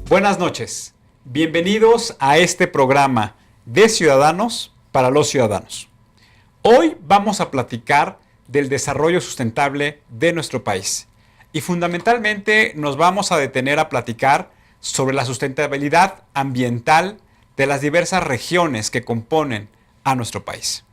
Buenas noches. Bienvenidos a este programa de Ciudadanos para los Ciudadanos. Hoy vamos a platicar del desarrollo sustentable de nuestro país y fundamentalmente nos vamos a detener a platicar sobre la sustentabilidad ambiental de las diversas regiones que componen a nuestro país.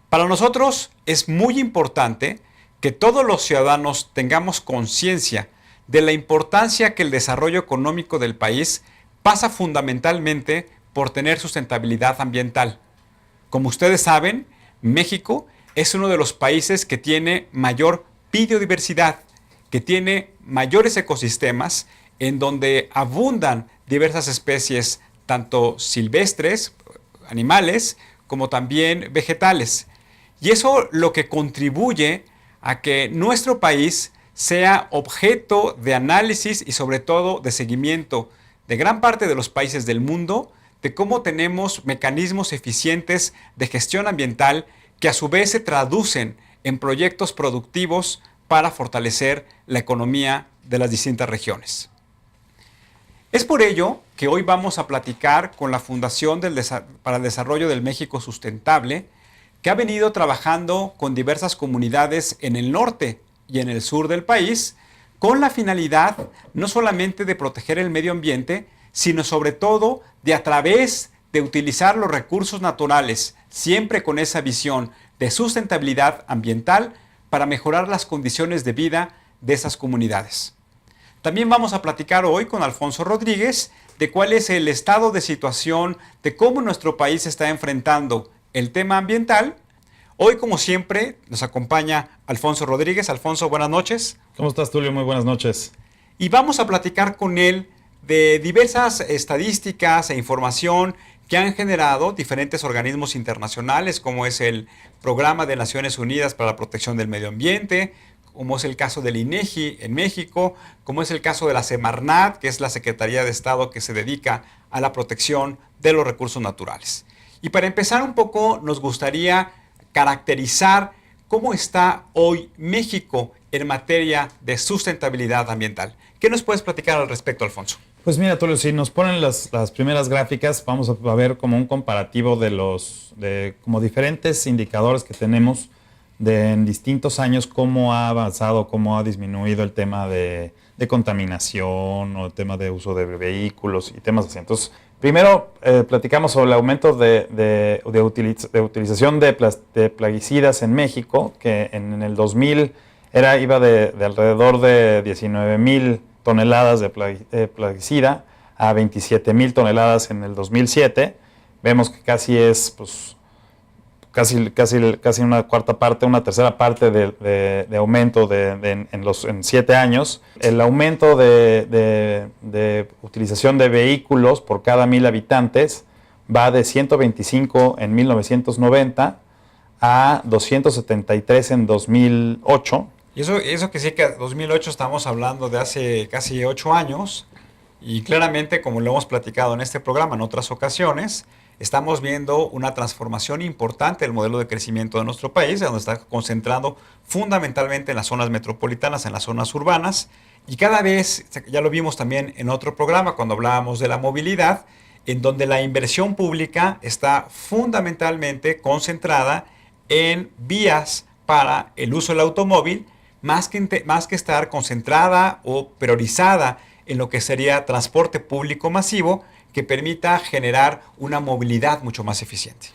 Para nosotros es muy importante que todos los ciudadanos tengamos conciencia de la importancia que el desarrollo económico del país pasa fundamentalmente por tener sustentabilidad ambiental. Como ustedes saben, México es uno de los países que tiene mayor biodiversidad, que tiene mayores ecosistemas en donde abundan diversas especies, tanto silvestres, animales, como también vegetales. Y eso lo que contribuye a que nuestro país sea objeto de análisis y sobre todo de seguimiento de gran parte de los países del mundo, de cómo tenemos mecanismos eficientes de gestión ambiental que a su vez se traducen en proyectos productivos para fortalecer la economía de las distintas regiones. Es por ello que hoy vamos a platicar con la Fundación para el Desarrollo del México Sustentable, que ha venido trabajando con diversas comunidades en el norte y en el sur del país, con la finalidad no solamente de proteger el medio ambiente, sino sobre todo de a través de utilizar los recursos naturales, siempre con esa visión de sustentabilidad ambiental, para mejorar las condiciones de vida de esas comunidades. También vamos a platicar hoy con Alfonso Rodríguez de cuál es el estado de situación, de cómo nuestro país está enfrentando el tema ambiental. Hoy, como siempre, nos acompaña Alfonso Rodríguez. Alfonso, buenas noches. ¿Cómo estás, Tulio? Muy buenas noches. Y vamos a platicar con él de diversas estadísticas e información que han generado diferentes organismos internacionales, como es el Programa de Naciones Unidas para la Protección del Medio Ambiente, como es el caso del INEGI en México, como es el caso de la Semarnat, que es la Secretaría de Estado que se dedica a la protección de los recursos naturales. Y para empezar un poco, nos gustaría caracterizar cómo está hoy México en materia de sustentabilidad ambiental. ¿Qué nos puedes platicar al respecto, Alfonso? Pues mira, Tulio, si nos ponen las primeras gráficas, vamos a ver como un comparativo de como diferentes indicadores que tenemos en distintos años, cómo ha avanzado, cómo ha disminuido el tema de contaminación o el tema de uso de vehículos y temas así. Entonces, primero platicamos sobre el aumento de utilización de plaguicidas en México, que en el 2000 iba de alrededor de 19,000 toneladas de plaguicida a 27,000 toneladas en el 2007. Vemos que casi es casi una cuarta parte, una tercera parte de aumento en 7 años. El aumento de utilización de vehículos por cada 1,000 habitantes va de 125 en 1990 a 273 en 2008. Y eso que sí, que 2008 estamos hablando de hace casi 8 años, y claramente, como lo hemos platicado en este programa en otras ocasiones, estamos viendo una transformación importante del modelo de crecimiento de nuestro país, donde está concentrado fundamentalmente en las zonas metropolitanas, en las zonas urbanas, y cada vez, ya lo vimos también en otro programa cuando hablábamos de la movilidad, en donde la inversión pública está fundamentalmente concentrada en vías para el uso del automóvil, más que estar concentrada o priorizada en lo que sería transporte público masivo, que permita generar una movilidad mucho más eficiente.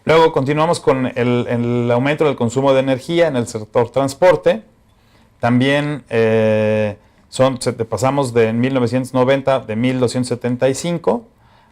Luego continuamos con el aumento del consumo de energía en el sector transporte. También pasamos en 1990 de 1,275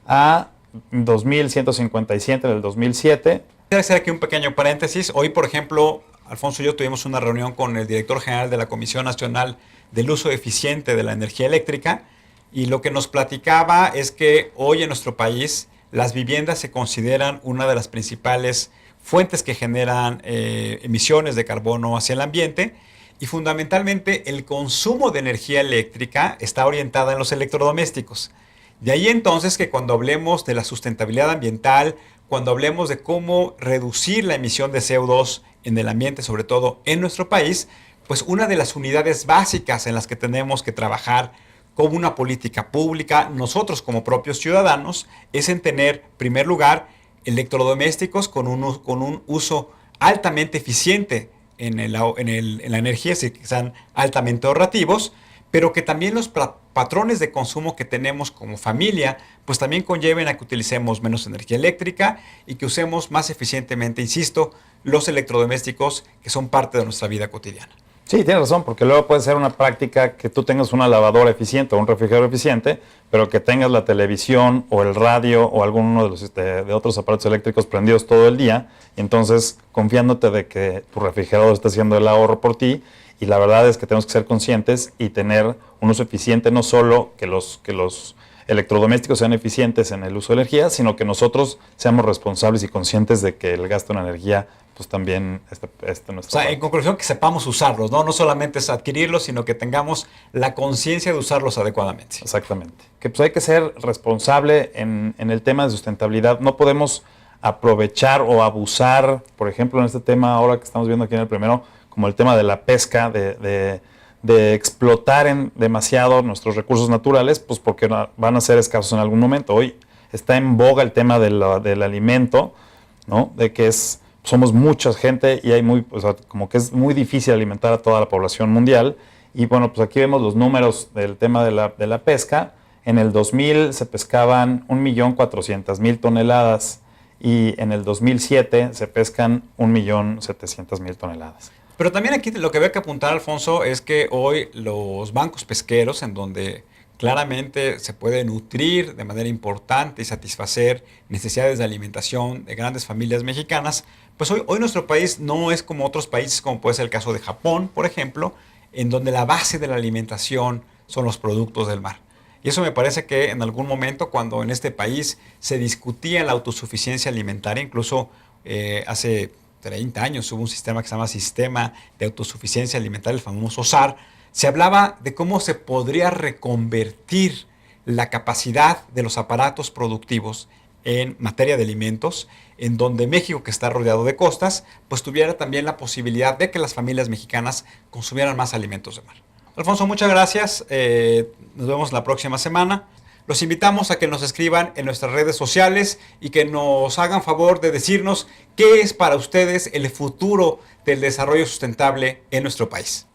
a 2,157 en el 2007. Quiero hacer aquí un pequeño paréntesis. Hoy, por ejemplo, Alfonso y yo tuvimos una reunión con el director general de la Comisión Nacional del Uso Eficiente de la Energía Eléctrica, y lo que nos platicaba es que hoy en nuestro país las viviendas se consideran una de las principales fuentes que generan emisiones de carbono hacia el ambiente, y fundamentalmente el consumo de energía eléctrica está orientada en los electrodomésticos. De ahí entonces que cuando hablemos de la sustentabilidad ambiental, cuando hablemos de cómo reducir la emisión de CO2 en el ambiente, sobre todo en nuestro país, pues una de las unidades básicas en las que tenemos que trabajar como una política pública, nosotros como propios ciudadanos, es en tener, en primer lugar, electrodomésticos con un uso altamente eficiente en la energía, es decir, que sean altamente ahorrativos, pero que también los patrones de consumo que tenemos como familia, pues también conlleven a que utilicemos menos energía eléctrica y que usemos más eficientemente, insisto, los electrodomésticos que son parte de nuestra vida cotidiana. Sí, tienes razón, porque luego puede ser una práctica que tú tengas una lavadora eficiente o un refrigerador eficiente, pero que tengas la televisión o el radio o alguno de los de otros aparatos eléctricos prendidos todo el día, y entonces confiándote de que tu refrigerador está haciendo el ahorro por ti. Y la verdad es que tenemos que ser conscientes y tener un uso eficiente, no solo que los electrodomésticos sean eficientes en el uso de energía, sino que nosotros seamos responsables y conscientes de que el gasto en energía pues también nuestro. O sea, en conclusión, que sepamos usarlos, ¿no? No solamente es adquirirlos, sino que tengamos la conciencia de usarlos adecuadamente. Exactamente. Que pues hay que ser responsable en el tema de sustentabilidad. No podemos aprovechar o abusar, por ejemplo, en este tema ahora que estamos viendo aquí en el primero, como el tema de la pesca, de explotar demasiado nuestros recursos naturales, pues porque van a ser escasos en algún momento. Hoy está en boga el tema del alimento, ¿no? De que somos mucha gente y como que es muy difícil alimentar a toda la población mundial. Y bueno, pues aquí vemos los números del tema de la pesca. En el 2000 se pescaban 1.400.000 toneladas y en el 2007 se pescan 1.700.000 toneladas. Pero también aquí lo que veo que apuntar, Alfonso, es que hoy los bancos pesqueros, en donde claramente se puede nutrir de manera importante y satisfacer necesidades de alimentación de grandes familias mexicanas, pues hoy nuestro país no es como otros países, como puede ser el caso de Japón, por ejemplo, en donde la base de la alimentación son los productos del mar. Y eso me parece que en algún momento, cuando en este país se discutía la autosuficiencia alimentaria, incluso hace 30 años hubo un sistema que se llama Sistema de Autosuficiencia Alimentaria, el famoso SAR, se hablaba de cómo se podría reconvertir la capacidad de los aparatos productivos en materia de alimentos, en donde México, que está rodeado de costas, pues tuviera también la posibilidad de que las familias mexicanas consumieran más alimentos de mar. Alfonso, muchas gracias. Nos vemos la próxima semana. Los invitamos a que nos escriban en nuestras redes sociales y que nos hagan favor de decirnos qué es para ustedes el futuro del desarrollo sustentable en nuestro país.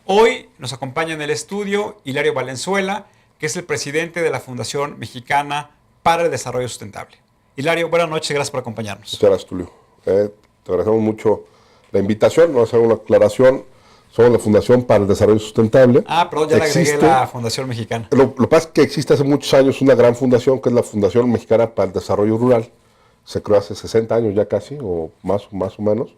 Hoy nos acompaña en el estudio Hilario Valenzuela, que es el presidente de la Fundación Mexicana para el Desarrollo Sustentable. Hilario, buenas noches, gracias por acompañarnos. Muchas gracias, Tulio. Te agradecemos mucho la invitación. Vamos a hacer una aclaración. Somos la Fundación para el Desarrollo Sustentable. Perdón, ya le agregué la Fundación Mexicana. Lo que pasa es que existe hace muchos años una gran fundación que es la Fundación Mexicana para el Desarrollo Rural. Se creó hace 60 años ya casi, o más o menos.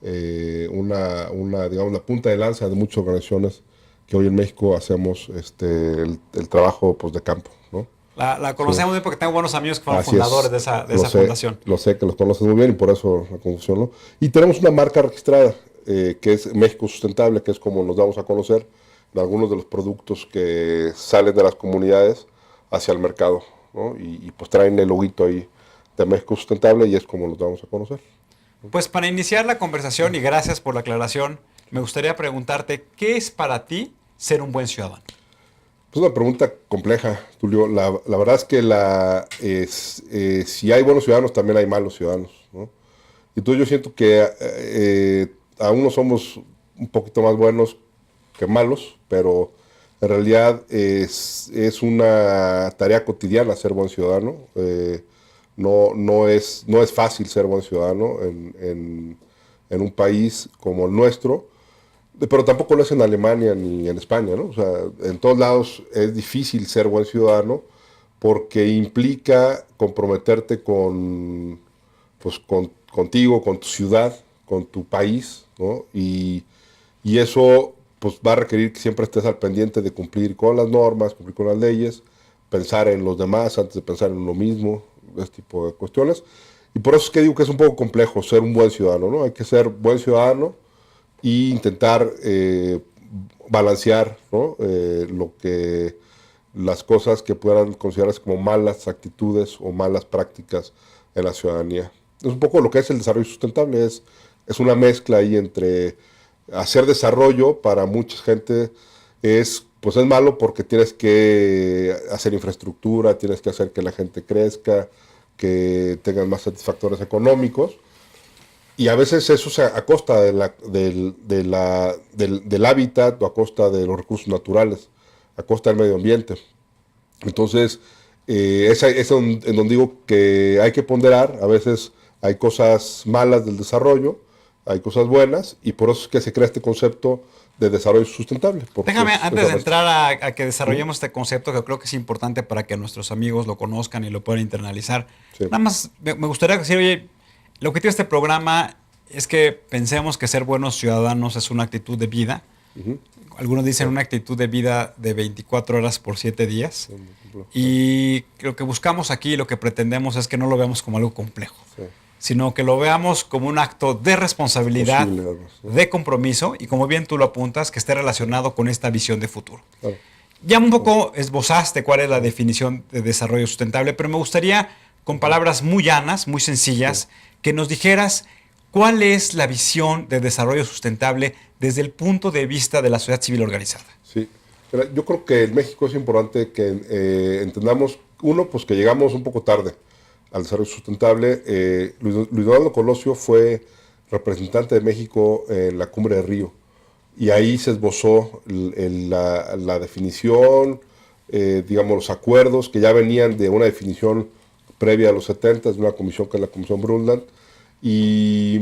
Digamos, la punta de lanza de muchas organizaciones que hoy en México hacemos el trabajo pues, de campo, ¿no? La conocemos bien porque tengo buenos amigos que fueron fundadores de esa fundación. Lo sé que los conoces muy bien y por eso la confusión, ¿no? Y tenemos una marca registrada que es México Sustentable, que es como nos damos a conocer de algunos de los productos que salen de las comunidades hacia el mercado, ¿no? Y pues traen el loguito ahí de México Sustentable y es como nos damos a conocer. Pues para iniciar la conversación, y gracias por la aclaración, me gustaría preguntarte, ¿qué es para ti ser un buen ciudadano? Es una pregunta compleja, Tulio. La verdad es que si hay buenos ciudadanos, también hay malos ciudadanos, ¿no? Y entonces yo siento que aún no somos un poquito más buenos que malos, pero en realidad es una tarea cotidiana ser buen ciudadano. No es fácil ser buen ciudadano en un país como el nuestro, pero tampoco lo es en Alemania ni en España, ¿no? O sea, en todos lados es difícil ser buen ciudadano porque implica comprometerte contigo, con tu ciudad, con tu país, ¿no? Y eso pues, va a requerir que siempre estés al pendiente de cumplir con las normas, cumplir con las leyes, pensar en los demás antes de pensar en uno mismo, este tipo de cuestiones. Y por eso es que digo que es un poco complejo ser un buen ciudadano, ¿no? Hay que ser buen ciudadano e intentar balancear, ¿no? Las cosas que puedan considerarse como malas actitudes o malas prácticas en la ciudadanía. Es un poco lo que es el desarrollo sustentable, es una mezcla ahí entre hacer desarrollo para mucha gente es pues es malo porque tienes que hacer infraestructura, tienes que hacer que la gente crezca, que tengan más satisfactores económicos. Y a veces eso a costa del hábitat o a costa de los recursos naturales, a costa del medio ambiente. Entonces, es en donde digo que hay que ponderar. A veces hay cosas malas del desarrollo, hay cosas buenas, y por eso es que se crea este concepto de desarrollo sustentable. Déjame, antes de entrar a que desarrollemos este concepto, que creo que es importante para que nuestros amigos lo conozcan y lo puedan internalizar. Sí. Nada más me gustaría decir, oye, el objetivo de este programa es que pensemos que ser buenos ciudadanos es una actitud de vida. Algunos dicen una actitud de vida de 24 horas por 7 días. Y lo que buscamos aquí, lo que pretendemos es que no lo veamos como algo complejo, sino que lo veamos como un acto de responsabilidad, de compromiso, y como bien tú lo apuntas, que esté relacionado con esta visión de futuro. Claro. Ya un poco esbozaste cuál es la definición de desarrollo sustentable, pero me gustaría, con palabras muy llanas, muy sencillas, que nos dijeras cuál es la visión de desarrollo sustentable desde el punto de vista de la sociedad civil organizada. Sí, yo creo que en México es importante que entendamos, uno, pues que llegamos un poco tarde al desarrollo sustentable. Luis Donaldo Colosio fue representante de México en la Cumbre de Río, y ahí se esbozó la definición, digamos, los acuerdos que ya venían de una definición previa a los 70, de una comisión que es la Comisión Brundtland, y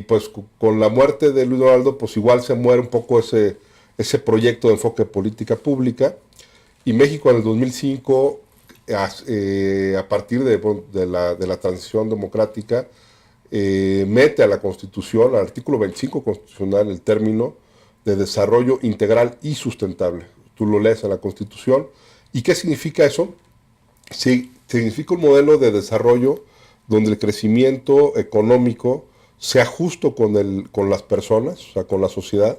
pues con la muerte de Luis Donaldo, pues igual se muere un poco ese proyecto de enfoque de política pública, y México en el 2005, a partir de la transición democrática, mete a la Constitución, al artículo 25 constitucional, el término de desarrollo integral y sustentable. Tú lo lees en la Constitución. ¿Y qué significa eso? Sí, significa un modelo de desarrollo donde el crecimiento económico sea justo con las personas, o sea, con la sociedad,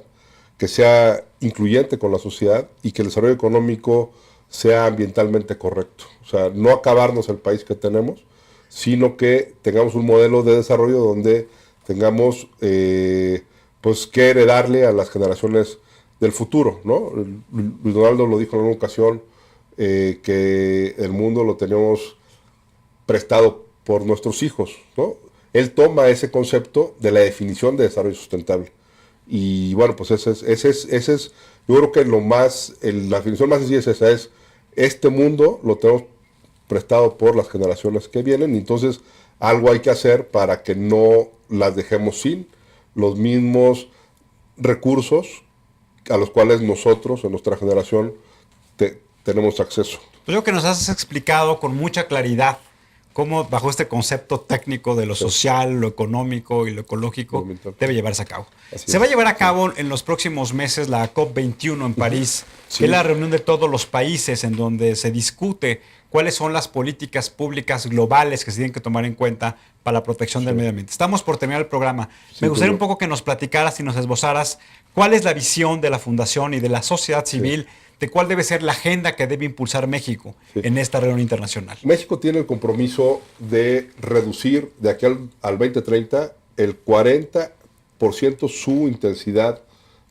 que sea incluyente con la sociedad, y que el desarrollo económico sea ambientalmente correcto. O sea, no acabarnos el país que tenemos, sino que tengamos un modelo de desarrollo donde tengamos pues que heredarle a las generaciones del futuro, ¿no? Luis Donaldo lo dijo en una ocasión, que el mundo lo tenemos prestado por nuestros hijos, ¿no? Él toma ese concepto de la definición de desarrollo sustentable. Y bueno, pues ese es yo creo que la definición más sencilla es esa, es este mundo lo tenemos prestado por las generaciones que vienen, y entonces algo hay que hacer para que no las dejemos sin los mismos recursos a los cuales nosotros, en nuestra generación, tenemos acceso. Pues yo que nos has explicado con mucha claridad cómo bajo este concepto técnico de lo social, lo económico y lo ecológico debe llevarse a cabo. Se va a llevar a cabo en los próximos meses la COP21 en París, que es la reunión de todos los países en donde se discute cuáles son las políticas públicas globales que se tienen que tomar en cuenta para la protección del medio ambiente. Estamos por terminar el programa. Me gustaría un poco que nos platicaras y nos esbozaras cuál es la visión de la Fundación y de la sociedad civil de cuál debe ser la agenda que debe impulsar México en esta reunión internacional. México tiene el compromiso de reducir de aquí al 2030 el 40% su intensidad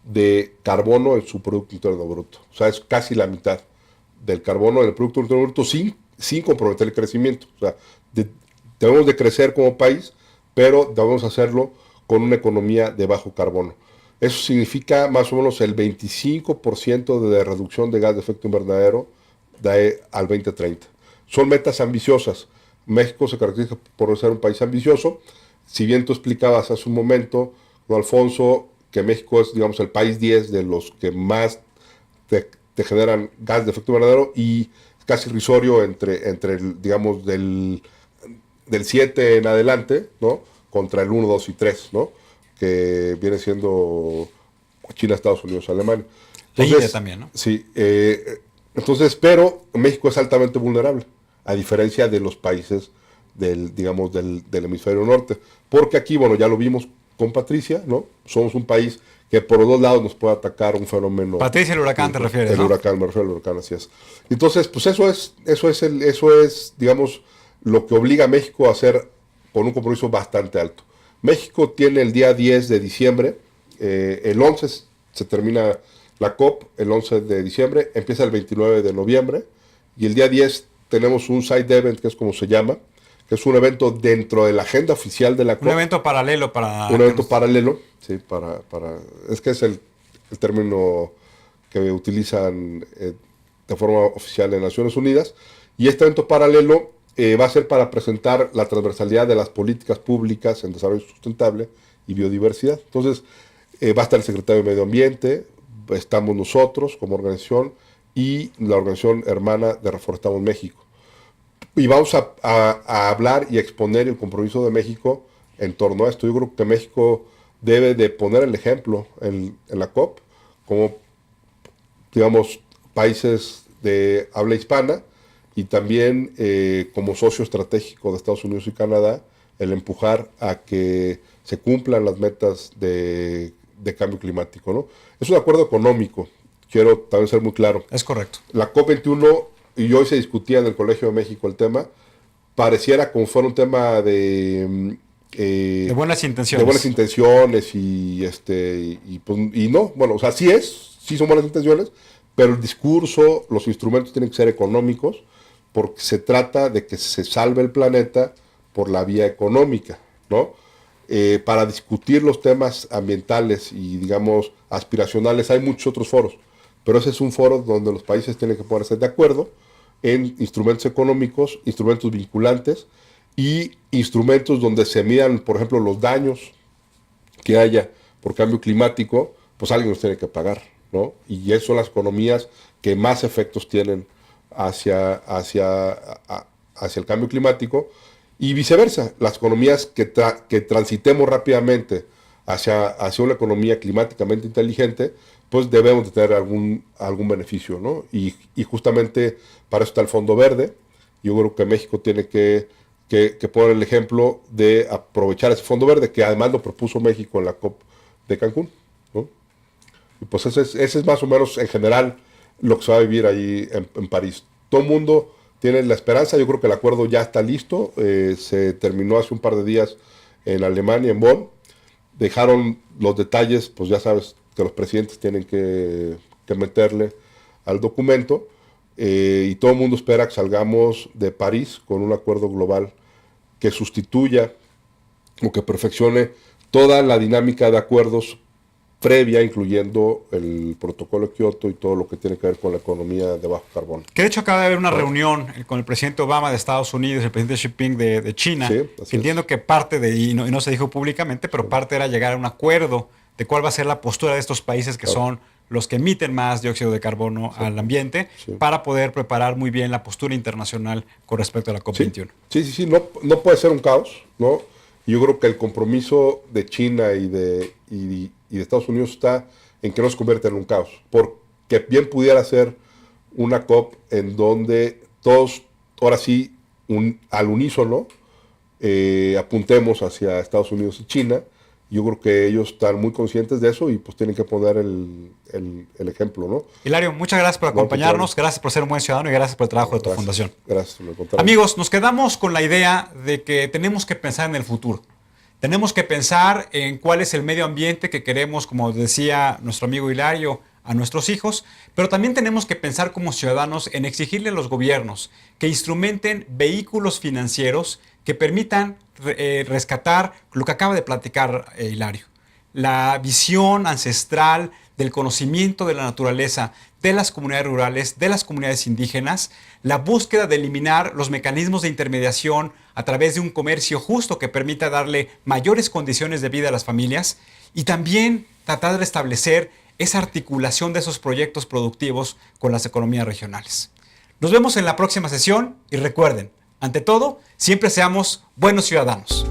de carbono en su Producto Interno Bruto. O sea, es casi la mitad del carbono del Producto Interno Bruto sin comprometer el crecimiento. O sea, debemos de crecer como país, pero debemos hacerlo con una economía de bajo carbono. Eso significa más o menos el 25% de reducción de gas de efecto invernadero al 2030. Son metas ambiciosas. México se caracteriza por ser un país ambicioso. Si bien tú explicabas hace un momento, don Alfonso, que México es, digamos, el país 10 de los que más te generan gas de efecto invernadero, y es casi irrisorio entre digamos, del 7 en adelante, ¿no? Contra el 1, 2 y 3, ¿no? Que viene siendo China, Estados Unidos, Alemania. Entonces, India también, ¿no? Sí, entonces, pero México es altamente vulnerable, a diferencia de los países del hemisferio norte. Porque aquí, bueno, ya lo vimos con Patricia, ¿no? Somos un país que por los dos lados nos puede atacar un fenómeno. Patricia, el huracán, te refieres, ¿no? El huracán, me refiero al huracán, así es. Entonces, pues eso es, digamos, lo que obliga a México a hacer con un compromiso bastante alto. México tiene el día 10 de diciembre, el 11 se termina La COP el 11 de diciembre, empieza el 29 de noviembre y el día 10 tenemos un side event, que es como se llama, que es un evento dentro de la agenda oficial de la COP. Un evento paralelo para... Un evento paralelo, sí, es que es el término que utilizan de forma oficial en Naciones Unidas. Y este evento paralelo va a ser para presentar la transversalidad de las políticas públicas en desarrollo sustentable y biodiversidad. Entonces, va a estar el secretario de Medio Ambiente, estamos nosotros como organización y la organización hermana de Reforestamos México. Y vamos a hablar y exponer el compromiso de México en torno a esto. Yo creo que México debe de poner el ejemplo en la COP, como, digamos, países de habla hispana y también como socio estratégico de Estados Unidos y Canadá, el empujar a que se cumplan las metas de cambio climático, ¿no? Es un acuerdo económico, quiero también ser muy claro. Es correcto. La COP21, y hoy se discutía en el Colegio de México el tema, pareciera como fuera un tema de buenas intenciones. De buenas intenciones y no, bueno, o sea, sí son buenas intenciones, pero el discurso, los instrumentos tienen que ser económicos, porque se trata de que se salve el planeta por la vía económica, ¿no? Para discutir los temas ambientales y, digamos, aspiracionales, hay muchos otros foros, pero ese es un foro donde los países tienen que ponerse de acuerdo en instrumentos económicos, instrumentos vinculantes y instrumentos donde se midan, por ejemplo, los daños que haya por cambio climático, pues alguien los tiene que pagar, ¿no? Y esas son las economías que más efectos tienen hacia el cambio climático. Y viceversa, las economías que transitemos rápidamente hacia una economía climáticamente inteligente, pues debemos de tener algún beneficio, ¿no? Y justamente para eso está el Fondo Verde. Yo creo que México tiene que poner el ejemplo de aprovechar ese Fondo Verde, que además lo propuso México en la COP de Cancún, ¿no? Y pues ese es más o menos en general lo que se va a vivir ahí en París. Todo el mundo tiene la esperanza, yo creo que el acuerdo ya está listo, se terminó hace un par de días en Alemania, en Bonn, dejaron los detalles, pues ya sabes que los presidentes tienen que meterle al documento, y todo el mundo espera que salgamos de París con un acuerdo global que sustituya o que perfeccione toda la dinámica de acuerdos previa, incluyendo el protocolo de Kioto y todo lo que tiene que ver con la economía de bajo carbono. Que de hecho acaba de haber una reunión con el presidente Obama de Estados Unidos y el presidente Xi Jinping de China. Sí, que entiendo que parte y no se dijo públicamente, pero parte era llegar a un acuerdo de cuál va a ser la postura de estos países que son los que emiten más dióxido de carbono al ambiente, para poder preparar muy bien la postura internacional con respecto a la COP21. Sí, no puede ser un caos, ¿no? Yo creo que el compromiso de China y de Estados Unidos está en que no se convierta en un caos, porque bien pudiera ser una COP en donde todos, ahora sí, al unísono, apuntemos hacia Estados Unidos y China. Yo creo que ellos están muy conscientes de eso y pues tienen que poner el ejemplo, ¿no? Hilario, muchas gracias por acompañarnos, gracias por ser un buen ciudadano y gracias por el trabajo de tu fundación. Gracias. Amigos, nos quedamos con la idea de que tenemos que pensar en el futuro. Tenemos que pensar en cuál es el medio ambiente que queremos, como decía nuestro amigo Hilario, a nuestros hijos, pero también tenemos que pensar como ciudadanos en exigirle a los gobiernos que instrumenten vehículos financieros que permitan rescatar lo que acaba de platicar Hilario. La visión ancestral del conocimiento de la naturaleza, de las comunidades rurales, de las comunidades indígenas, la búsqueda de eliminar los mecanismos de intermediación a través de un comercio justo que permita darle mayores condiciones de vida a las familias y también tratar de restablecer esa articulación de esos proyectos productivos con las economías regionales. Nos vemos en la próxima sesión y recuerden, ante todo, siempre seamos buenos ciudadanos.